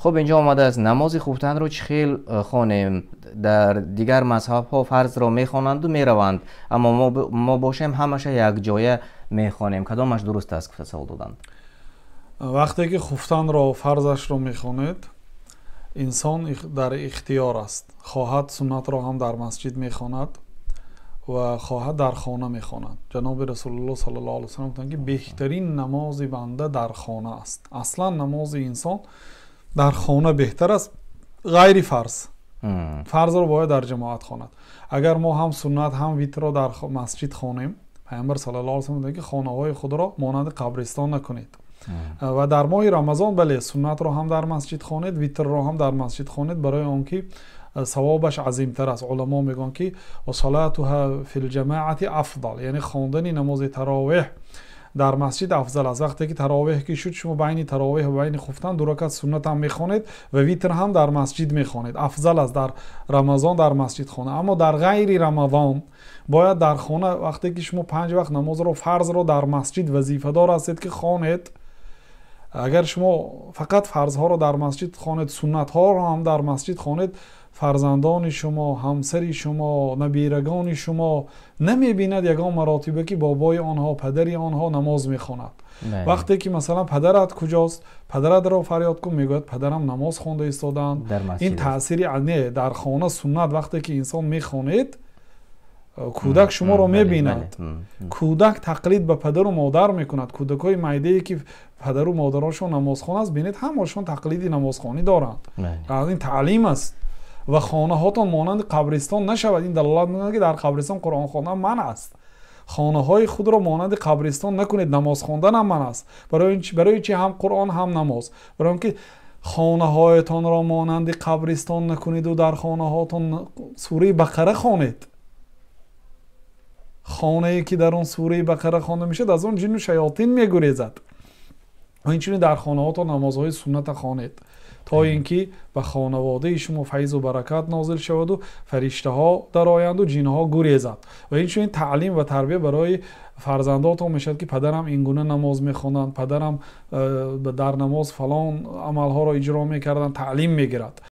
خب اینجا آمده است نماز خفتن رو چه خیل خوانیم. در دیگر مذهب ها فرض را میخوانند و میروند، اما ما باشیم همش یک جایه میخوانیم. کدامش درست است که فصل دادند؟ وقتی که خفتن را فرضش را میخوانید، انسان در اختیار است. خواهد سنت را هم در مسجد میخواند و خواهد در خانه میخواند. جناب رسول الله صلی الله علیه و سلم گفتند که بهترین نماز بنده در خانه است. اصلا نماز انسان در خانه بهتر است، غیر فرض. فرض رو باید در جماعت خواند. اگر ما هم سنت هم ویتر را در مسجد خوانیم، پیامبر صلی الله علیه و سلم میگه که خانه های خود را مانند قبرستان نکنید. و در ماه رمضان بله، سنت را هم در مسجد خوانید، ویتر را هم در مسجد خوانید، برای آنکه ثوابش عظیمتر است. علما میگن که و صلاتها فی الجماعت افضل، یعنی خواندن نماز تراویح در مسجد افضل است. وقتی که تراویح که شد، شما بین تراویح و بین خفتن 2 رکعت سنت هم میخوانید و ویتر هم در مسجد میخوانید. افضل است در رمضان در مسجد خانه. اما در غیر رمضان باید در خانه، وقتی که شما 5 وقت نماز رو فرض رو در مسجد وظیفه دار هستید که خوانید، اگر شما فقط فرض ها رو در مسجد خوانید، سنت ها رو هم در مسجد خوانید، فرزندان شما، همسر شما، نبیرگان شما نمیبیند یگان مراتبه که بابای آنها، پدری آنها نماز میخواند. وقتی که مثلا پدرت کجاست، پدرت را فریاد کن، میگوید پدرم نماز خوانده ایستادند. این تاثیر عینه در خانه سنت وقتی که انسان میخواند، کودک شما را میبیند. کودک تقلید به پدر و مادر میکند. کودکای معیده‌ای که پدر و مادرشون نماز خوان است، بینید همشون تقلیدی نمازخوانی دارند. از این تعلیم است. و خانه هاتون مانند قبرستان نشود. این دلالت میکنه که در قبرستان قرآن خواندن منع است. خانه های خود را مانند قبرستان نکنید. نماز خواندن هم منع است. برای چی؟ هم قرآن هم نماز. برای اینکه خانه هایتان را مانند قبرستان نکنید و در خانه هاتون سوره بقره خوانید. خانه ای که در اون سوره بقره خوانده میشد، از اون جن و شیاطین میگریزد. و اینچنین در خانه هاتون نمازهای سنت خوانید تا اینکه به خانواده شما فیض و برکت نازل شود و فرشته ها درآیند و جن ها گریزند. و اینچنین تعلیم و تربیت برای فرزنداتون میشد که پدرم این گونه نماز میخوندند، پدرم در نماز فلان عمل ها را اجرا میکردند، تعلیم میگیرد.